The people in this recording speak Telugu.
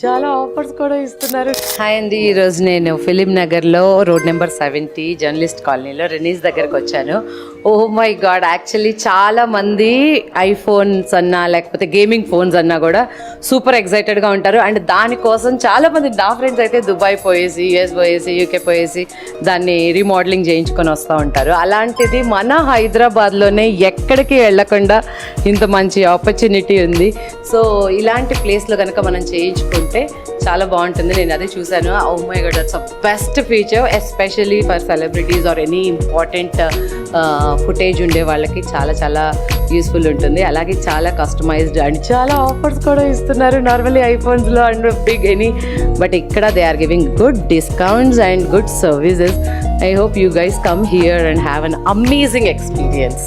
చాలా ఆఫర్స్ కూడా ఇస్తున్నారు. హాయ్ అండి, ఈరోజు నేను ఫిలిం నగర్లో రోడ్ నెంబర్ 70 జర్నలిస్ట్ కాలనీలో రెనీస్ దగ్గరకు వచ్చాను. ఓ మై గాడ్, యాక్చువల్లీ చాలా మంది ఐఫోన్స్ అన్నా లేకపోతే గేమింగ్ ఫోన్స్ అన్నా కూడా సూపర్ ఎక్సైటెడ్గా ఉంటారు. అండ్ దానికోసం చాలా మంది నా ఫ్రెండ్స్ అయితే దుబాయ్ పోయేసి, యూఎస్ పోయేసి, యూకే పోయేసి దాన్ని రీమోడలింగ్ చేయించుకొని వస్తూ ఉంటారు. అలాంటిది మన హైదరాబాద్లోనే ఎక్కడికి వెళ్ళకుండా ఇంత మంచి ఆపర్చునిటీ ఉంది. సో ఇలాంటి ప్లేస్లో కనుక మనం చేయించుకుంటే చాలా బాగుంటుంది. నేను అదే చూశాను. Oh my god, that's a best feature especially for celebrities or any important footage ఉండే వాళ్ళకి చాలా చాలా యూస్ఫుల్ ఉంటుంది. అలాగే చాలా కస్టమైజ్డ్ అండ్ చాలా ఆఫర్స్ కూడా ఇస్తున్నారు నార్మల్లీ ఐఫోన్స్లో అండ్ బిగ్ ఎనీ. బట్ ఇక్కడ they are giving good discounts and good services. I hope you guys come here and have an amazing experience.